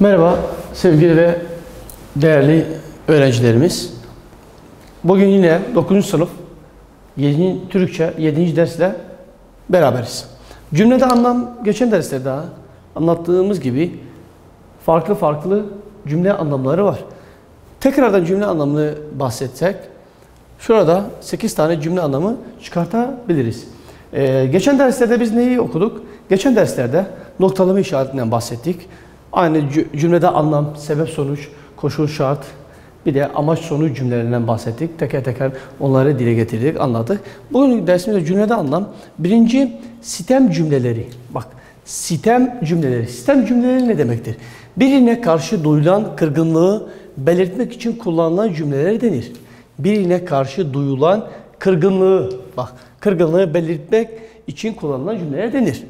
Merhaba sevgili ve değerli öğrencilerimiz. Bugün yine 9. sınıf 7. Türkçe 7. dersle beraberiz. Cümlede anlam geçen derslerde anlattığımız gibi farklı cümle anlamları var. Tekrardan cümle anlamını bahsetsek şurada 8 tane cümle anlamı çıkartabiliriz. Geçen derslerde biz neyi okuduk? Geçen derslerde noktalama işaretinden bahsettik. Aynı cümlede anlam, sebep sonuç, koşul şart, bir de amaç sonuç cümlelerinden bahsettik. Teker teker onları dile getirdik, anladık. Bugün dersimizde cümlede anlam. Birinci sitem cümleleri. Bak, sitem cümleleri. Sitem cümleleri ne demektir? Birine karşı duyulan kırgınlığı belirtmek için kullanılan cümleler denir. Birine karşı duyulan kırgınlığı, bak, kırgınlığı belirtmek için kullanılan cümleler denir.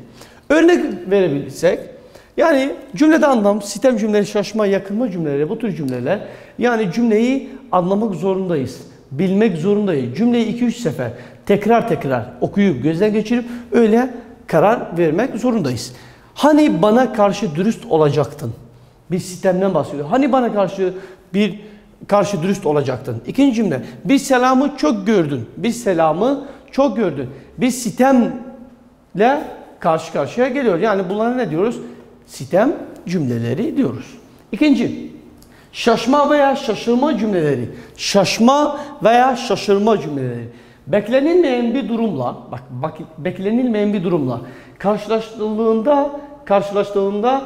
Örnek verebilirsek, yani cümlede anlam, sitem cümleleri, şaşma, yakınma cümleleri, bu tür cümleler. Yani cümleyi anlamak zorundayız, bilmek zorundayız. Cümleyi 2-3 sefer tekrar okuyup, gözden geçirip öyle karar vermek zorundayız. Hani bana karşı dürüst olacaktın? Bir sitemden bahsediyor. Hani bana karşı dürüst olacaktın? İkinci cümle, bir selamı çok gördün. Bir selamı çok gördün. Bir sitemle karşı karşıya geliyor. Yani bunlara ne diyoruz? Sitem cümleleri diyoruz. İkinci, şaşma veya şaşırma cümleleri. Şaşma veya şaşırma cümleleri. Beklenilmeyen bir durumla, beklenilmeyen bir durumla karşılaştığında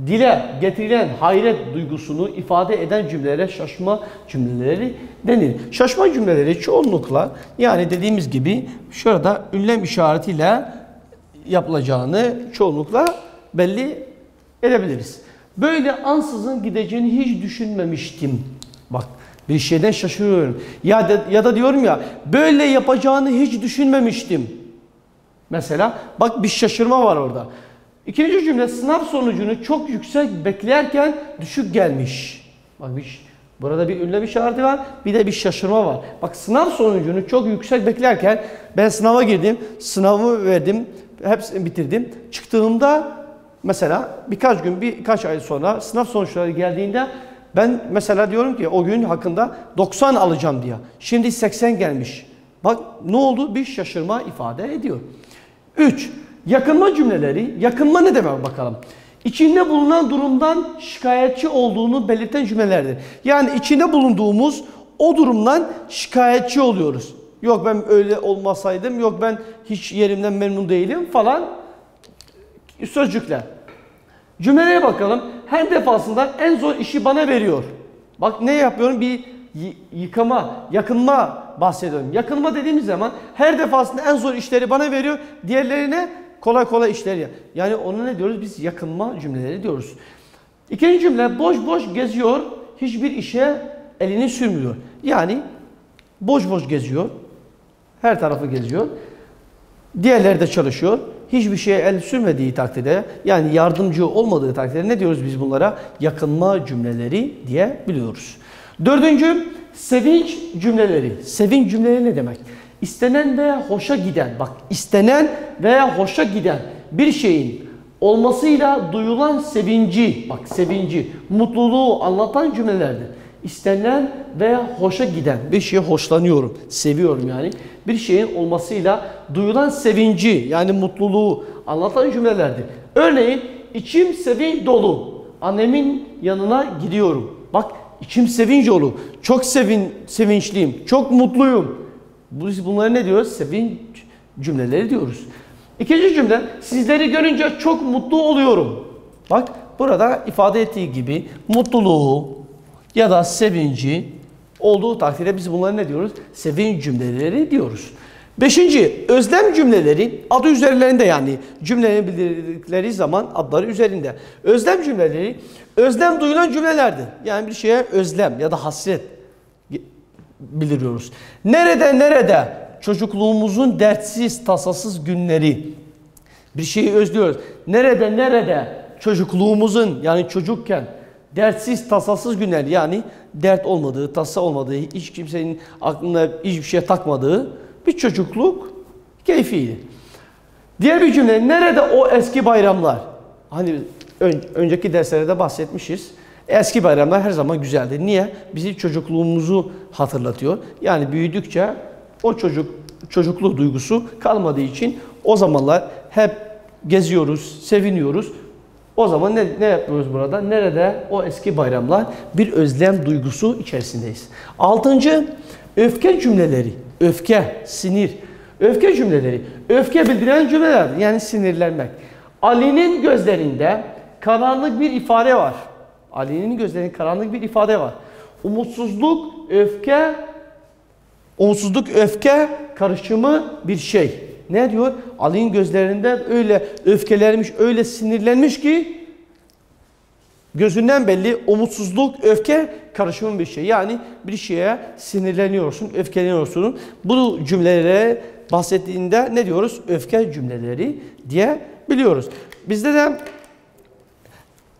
dile getirilen hayret duygusunu ifade eden cümlelere şaşma cümleleri denir. Şaşma cümleleri çoğunlukla, yani dediğimiz gibi şurada ünlem işaretiyle yapılacağını çoğunlukla belli edebiliriz. Böyle ansızın gideceğini hiç düşünmemiştim. Bak, bir şeyden şaşırıyorum. Ya da diyorum ya, böyle yapacağını hiç düşünmemiştim. Mesela bak, bir şaşırma var orada. İkinci cümle, sınav sonucunu çok yüksek beklerken düşük gelmiş. Bak, burada bir ünlem işareti var, bir de bir şaşırma var. Bak, sınav sonucunu çok yüksek beklerken ben sınava girdim, sınavı verdim, hepsini bitirdim. Çıktığımda mesela birkaç ay sonra sınav sonuçları geldiğinde ben mesela diyorum ki o gün hakkında 90 alacağım diye. Şimdi 80 gelmiş. Bak, ne oldu? Bir şaşırma ifade ediyor. 3. Yakınma cümleleri. Yakınma ne demek bakalım? İçinde bulunan durumdan şikayetçi olduğunu belirten cümlelerdir. Yani içinde bulunduğumuz o durumdan şikayetçi oluyoruz. Yok ben öyle olmasaydım, yok ben hiç yerimden memnun değilim falan sözcükler. Cümleye bakalım. Her defasında en zor işi bana veriyor. Bak, ne yapıyorum? Bir yakınma bahsediyorum. Yakınma dediğimiz zaman her defasında en zor işleri bana veriyor. Diğerlerine kolay işleri. Yani ona ne diyoruz? Biz yakınma cümleleri diyoruz. İkinci cümle, boş geziyor, hiçbir işe elini sürmüyor. Yani boş geziyor, her tarafı geziyor. Diğerleri de çalışıyor. Hiçbir şeye el sürmediği takdirde, yani yardımcı olmadığı takdirde ne diyoruz biz bunlara? Yakınma cümleleri diye biliyoruz. Dördüncü, sevinç cümleleri. Sevinç cümleleri ne demek? İstenen veya hoşa giden, bak, istenen veya hoşa giden bir şeyin olmasıyla duyulan sevinci, bak, sevinci, mutluluğu anlatan cümlelerdir. İstenen veya hoşa giden, bir şeye hoşlanıyorum, seviyorum yani. Bir şeyin olmasıyla duyulan sevinci, yani mutluluğu anlatan cümlelerdir. Örneğin, içim sevinç dolu, annemin yanına gidiyorum. Bak, içim sevinç dolu, çok sevinçliyim, çok mutluyum. Bunları ne diyoruz? Sevinç cümleleri diyoruz. İkinci cümle, sizleri görünce çok mutlu oluyorum. Bak, burada ifade ettiği gibi mutluluğu ya da sevinci olduğu takdirde biz bunları ne diyoruz? Sevinç cümleleri diyoruz. Beşinci, özlem cümleleri adı üzerlerinde, yani cümleleri bildirdikleri zaman adları üzerinde. Özlem cümleleri, özlem duyulan cümlelerdir. Yani bir şeye özlem ya da hasret bildiriyoruz. Nerede çocukluğumuzun dertsiz, tasasız günleri. Bir şeyi özlüyoruz. Nerede çocukluğumuzun, yani çocukken dertsiz, tasasız günler, yani dert olmadığı, tasa olmadığı, hiç kimsenin aklına hiçbir şeye takmadığı bir çocukluk keyfiydi. Diğer bir cümle, nerede o eski bayramlar? Hani önceki derslerde bahsetmişiz. Eski bayramlar her zaman güzeldi. Niye? Bizi çocukluğumuzu hatırlatıyor. Yani büyüdükçe o çocukluk duygusu kalmadığı için o zamanlar hep geziyoruz, seviniyoruz. O zaman ne yapıyoruz burada? Nerede o eski bayramlar? Bir özlem duygusu içerisindeyiz. 6. Öfke cümleleri. Öfke, sinir. Öfke cümleleri. Öfke bildiren cümleler. Yani sinirlenmek. Ali'nin gözlerinde karanlık bir ifade var. Ali'nin gözlerinde karanlık bir ifade var. Umutsuzluk, öfke karışımı bir şey. Ne diyor? Ali'nin gözlerinde öyle öfkelenmiş, öyle sinirlenmiş ki gözünden belli umutsuzluk, öfke karışımı bir şey. Yani bir şeye sinirleniyorsun, öfkeleniyorsun. Bu cümlelere bahsettiğinde ne diyoruz? Öfke cümleleri diye biliyoruz. Bizde de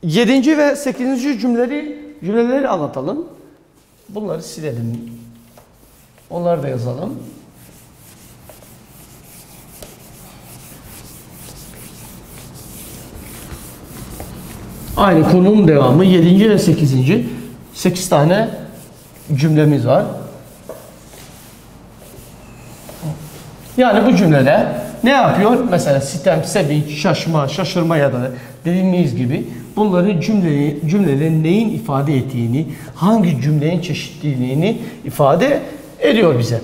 7. ve 8. cümleleri anlatalım. Bunları silelim. Onları da yazalım. Aynı konunun devamı 7. ve 8. 8 tane cümlemiz var. Yani bu cümlede ne yapıyor? Mesela sitem, sevinç, şaşırma ya da dediğimiz gibi bunların cümlelerin neyin ifade ettiğini, hangi cümlenin çeşitliliğini ifade ediyor bize.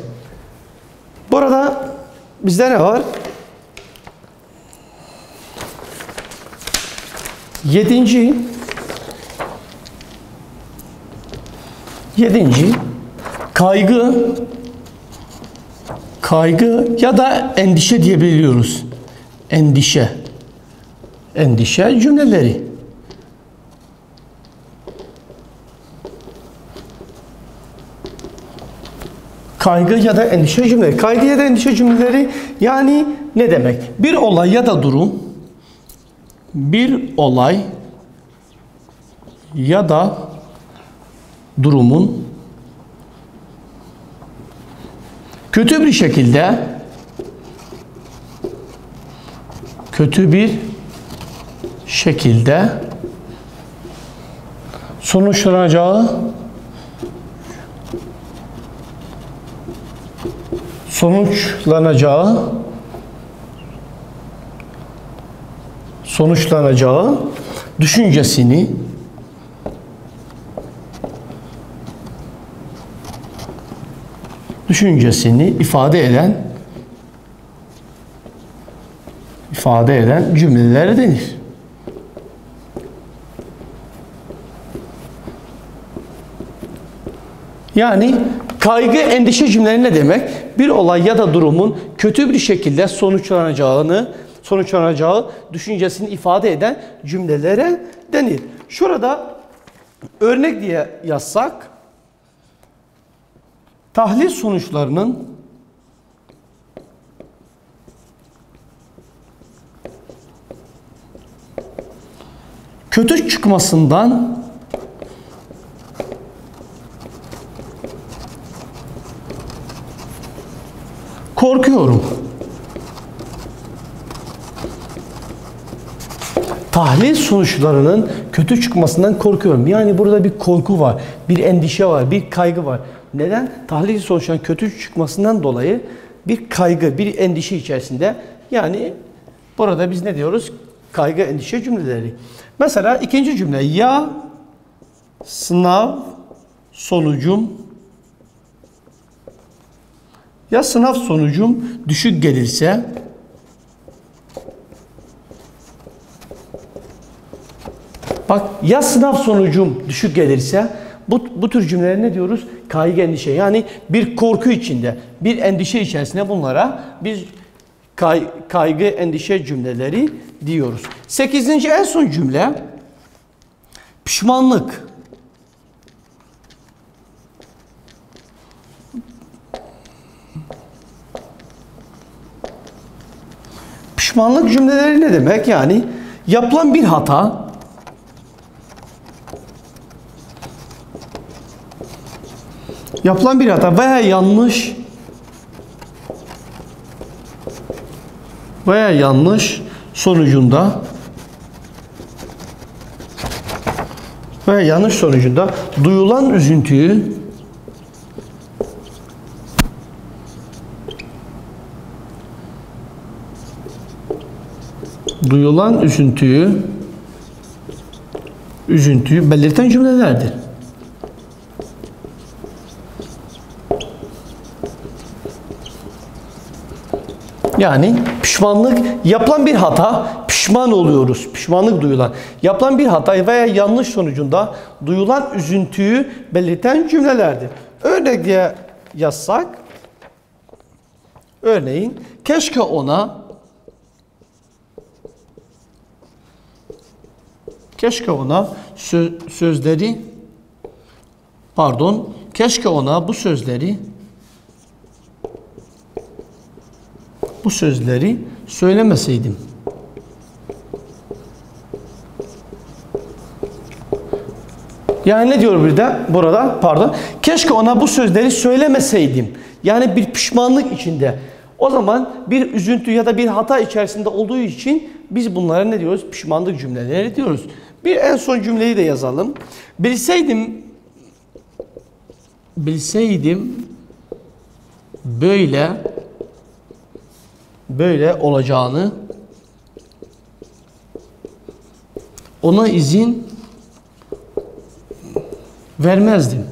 Burada bizde ne var? 7. Kaygı ya da endişe diyebiliyoruz. Endişe cümleleri. Kaygı ya da endişe cümleleri. Kaygı ya da endişe cümleleri yani ne demek? Bir olay ya da durum, durumun kötü bir şekilde sonuçlanacağı düşüncesini ifade eden cümleler denir. Yani kaygı, endişe cümleleri ne demek? Bir olay ya da durumun kötü bir şekilde sonuçlanacağı düşüncesini ifade eden cümlelere denir. Şurada örnek diye yazsak, tahlil sonuçlarının kötü çıkmasından korkuyorum. Tahlil sonuçlarının kötü çıkmasından korkuyorum. Yani burada bir korku var, bir endişe var, bir kaygı var. Neden? Tahlil sonuçlarının kötü çıkmasından dolayı bir kaygı, bir endişe içerisinde. Yani burada biz ne diyoruz? Kaygı, endişe cümleleri. Mesela 2. cümle. Ya sınav sonucum düşük gelirse bak, ya sınav sonucum düşük gelirse bu tür cümlelere ne diyoruz? Kaygı, endişe. Yani bir korku içinde, bir endişe içerisinde bunlara biz kaygı, endişe cümleleri diyoruz. 8. en son cümle pişmanlık. Pişmanlık cümleleri ne demek? Yani yapılan bir hata veya yanlış sonucunda veya yanlış sonucunda duyulan üzüntüyü belirten cümlelerdir. Yani pişmanlık, yapılan bir hata, pişman oluyoruz. Pişmanlık duyulan. Yapılan bir hata veya yanlış sonucunda duyulan üzüntüyü belirten cümlelerdir. Örnek diye yazsak, örneğin keşke ona bu sözleri söylemeseydim. Yani ne diyor burada? Pardon. Keşke ona bu sözleri söylemeseydim. Yani bir pişmanlık içinde. O zaman bir üzüntü ya da bir hata içerisinde olduğu için biz bunlara ne diyoruz? Pişmanlık cümleleri diyoruz. Bir en son cümleyi de yazalım. Bilseydim böyle olacağını ona izin vermezdim.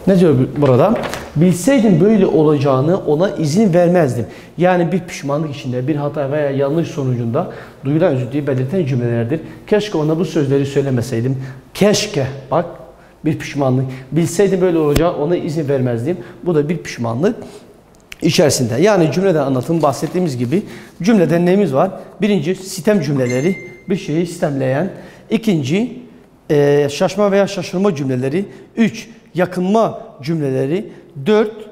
Ne diyor burada? Bilseydim böyle olacağını ona izin vermezdim. Yani bir pişmanlık içinde, bir hata veya yanlış sonucunda duyulan üzüntüyü belirten cümlelerdir. Keşke ona bu sözleri söylemeseydim. Keşke, bak, bir pişmanlık. Bilseydim böyle olacağını ona izin vermezdim. Bu da bir pişmanlık içerisinde. Yani cümleden anlatım bahsettiğimiz gibi cümleden neyimiz var? Birinci, sistem cümleleri. Bir şeyi sistemleyen. İkinci, şaşma veya şaşırma cümleleri. 3. Yakınma cümleleri. 4.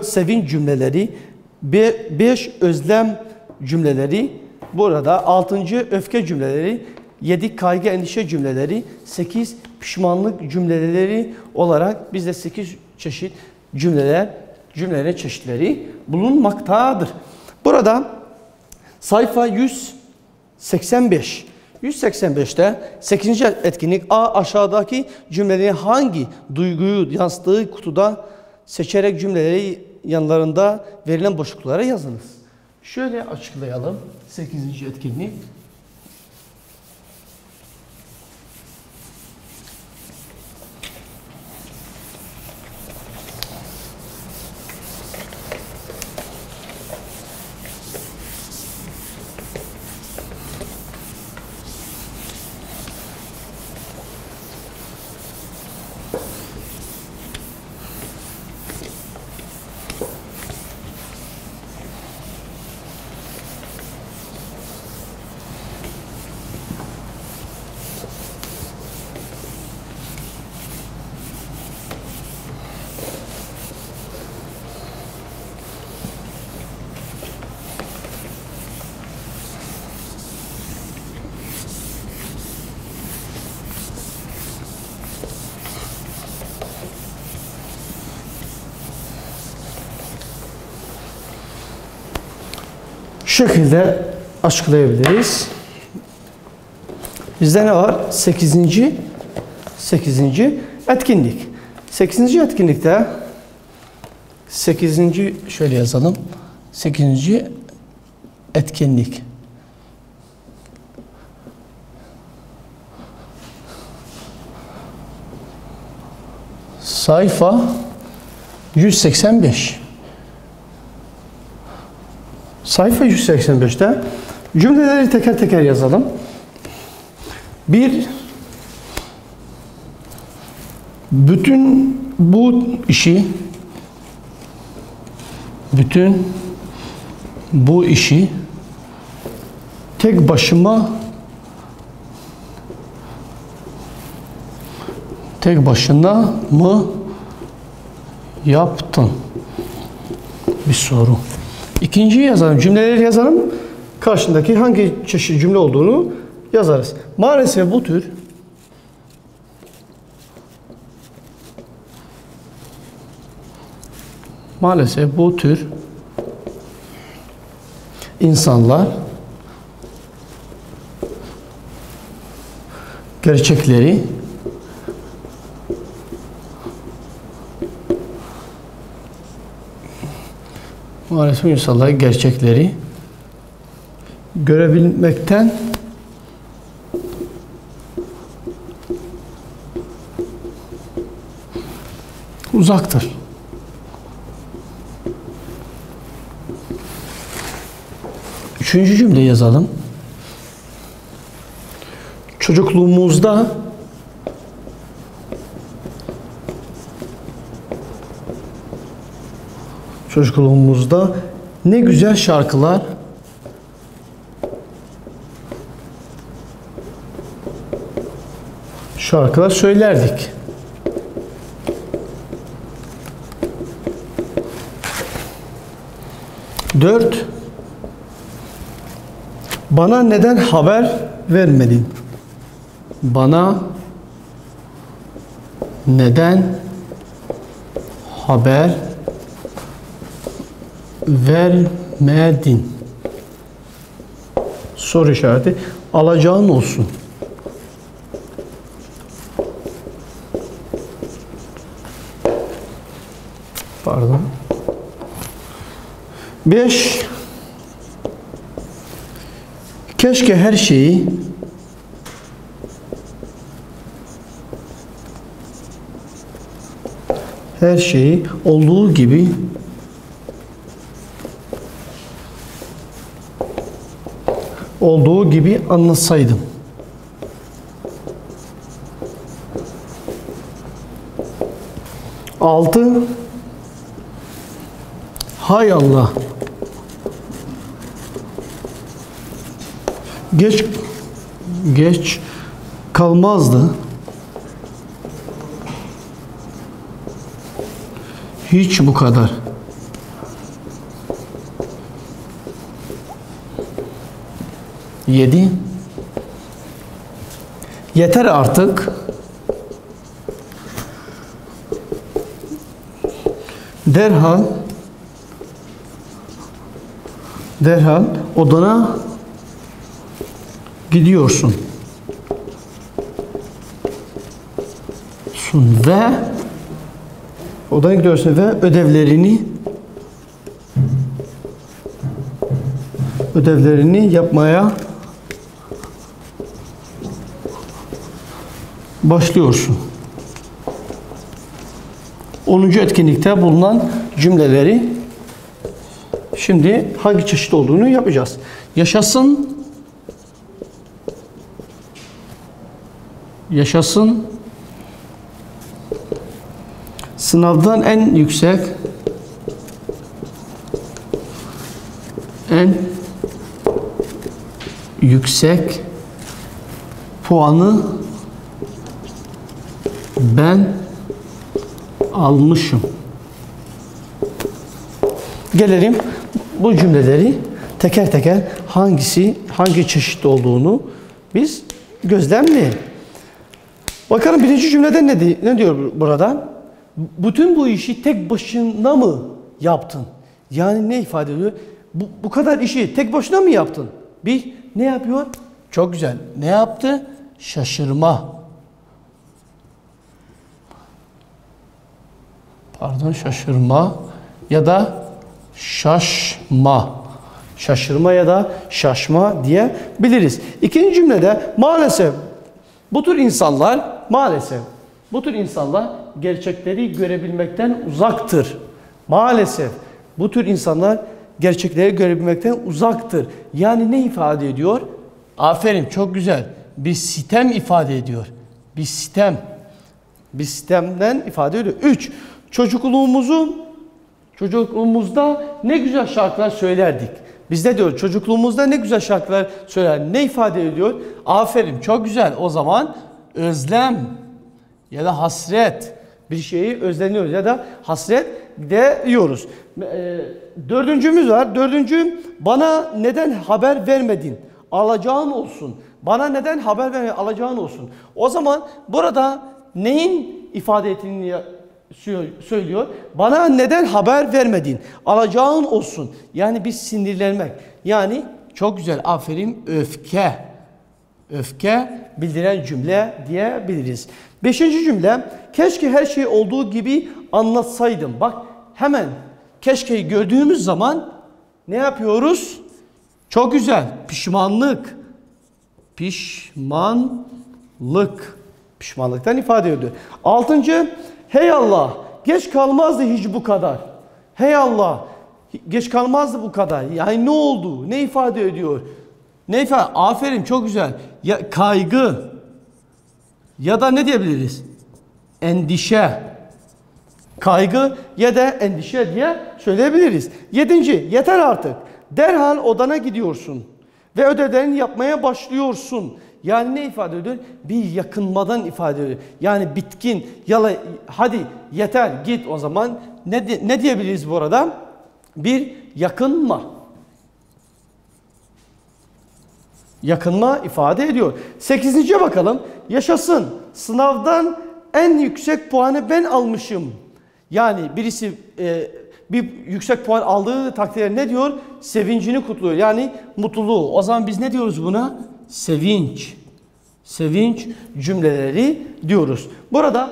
Sevinç cümleleri. 5. Özlem cümleleri. Burada 6. Öfke cümleleri. 7. Kaygı endişe cümleleri. 8. Pişmanlık cümleleri olarak bizde 8 çeşit cümlelerin çeşitleri bulunmaktadır. Burada sayfa 185. 185'te 8. etkinlik A, aşağıdaki cümlelerin hangi duyguyu yansıttığı kutuda seçerek cümleleri yanlarında verilen boşluklara yazınız. Şöyle açıklayalım 8. etkinlik. Şu şekilde açıklayabiliriz. Bizde ne var? 8. etkinlik. 8. etkinlikte 8. şöyle yazalım. 8. etkinlik. Sayfa 185. Sayfa 185'te cümleleri teker teker yazalım. Bütün bu işi tek başına mı yaptın? Bir soru. İkinciyi yazalım. Cümleleri yazalım. Karşındaki hangi çeşit cümle olduğunu yazarız. Maalesef bu tür insanlar gerçekleri maalesef insanlar gerçekleri görebilmekten uzaktır. Üçüncü cümle yazalım. Çocukluğumuzda ne güzel şarkılar söylerdik. Dört, bana neden haber vermedin? Bana neden haber vermedin? Soru işareti. Alacağın olsun. Pardon. 5. Keşke her şeyi olduğu gibi anlasaydım. Altı. Hay Allah. Geç kalmazdı. Hiç bu kadar. 7. Yeter artık. Derhal odana gidiyorsun. Ve odana gidiyorsun ve ödevlerini yapmaya başlıyorsun. 10. etkinlikte bulunan cümleleri şimdi hangi çeşit olduğunu yapacağız. Yaşasın sınavdan en yüksek puanı ben almışım. Gelelim bu cümleleri teker teker hangi çeşit olduğunu biz gözlemleyelim. Bakalım birinci cümlede ne diyor burada? Bütün bu işi tek başına mı yaptın? Yani ne ifade ediyor? Bu kadar işi tek başına mı yaptın? Ne yapıyor? Çok güzel. Ne yaptı? Şaşırma. Şaşırma ya da şaşma. Şaşırma ya da şaşma diyebiliriz. İkinci cümlede maalesef bu tür insanlar gerçekleri görebilmekten uzaktır. Maalesef bu tür insanlar gerçekleri görebilmekten uzaktır. Yani ne ifade ediyor? Aferin, çok güzel. Bir sitem ifade ediyor. Bir sitemden ifade ediyor. 3. Çocukluğumuzda ne güzel şarkılar söylerdik. Bizde diyor çocukluğumuzda ne güzel şarkılar söyler. Ne ifade ediyor? Aferin, çok güzel. O zaman özlem ya da hasret, bir şeyi özleniyoruz ya da hasret diyoruz. Dördüncümüz var. Dördüncü, bana neden haber vermedin? Alacağın olsun. Bana neden haber vermedin? Alacağın olsun. O zaman burada neyin ifade ettiğini söylüyor. Bana neden haber vermedin? Alacağın olsun. Yani bir sinirlenmek. Yani çok güzel, aferin, öfke. öfke bildiren cümle diyebiliriz. 5. cümle, keşke her şey olduğu gibi anlatsaydım. Bak hemen keşkeyi gördüğümüz zaman ne yapıyoruz? Çok güzel. Pişmanlık. Pişmanlık. Pişmanlıktan ifade ediyor. 6. Hey Allah, geç kalmazdı hiç bu kadar. Hey Allah, geç kalmazdı bu kadar. Yani ne oldu? Ne ifade ediyor? Ne ifade? Aferin, çok güzel. Ya kaygı ya da ne diyebiliriz? Endişe. Kaygı ya da endişe diye söyleyebiliriz. 7. Yeter artık. Derhal odana gidiyorsun ve ödevlerini yapmaya başlıyorsun. Yani ne ifade ediyor? Bir yakınmadan ifade ediyor. Yani bitkin, hadi yeter git o zaman. Ne diyebiliriz bu arada? Bir yakınma. Yakınma ifade ediyor. 8. bakalım. Yaşasın. Sınavdan en yüksek puanı ben almışım. Yani birisi bir yüksek puan aldığı takdirde ne diyor? Sevincini kutluyor. Yani mutluluğu. O zaman biz ne diyoruz buna? Sevinç. Sevinç cümleleri diyoruz. Burada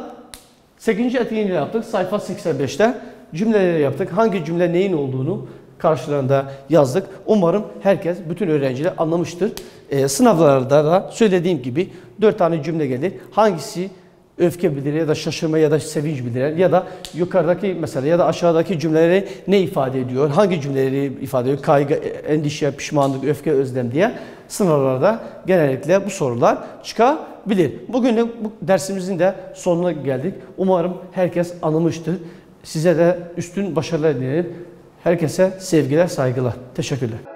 8. etkinliği yaptık. Sayfa 85'te cümleleri yaptık. Hangi cümle neyin olduğunu karşılarında yazdık. Umarım herkes, bütün öğrenciler anlamıştır. Sınavlarda da söylediğim gibi 4 tane cümle gelir. Hangisi öfke bildirir ya da şaşırma ya da sevinç bildirir ya da yukarıdaki mesela ya da aşağıdaki cümleleri ne ifade ediyor? Hangi cümleleri ifade ediyor? Kaygı, endişe, pişmanlık, öfke, özlem diye sınavlarda genellikle bu sorular çıkabilir. Bugün de bu dersimizin de sonuna geldik. Umarım herkes anlamıştır. Size de üstün başarılar dilerim. Herkese sevgiler, saygılar. Teşekkürler.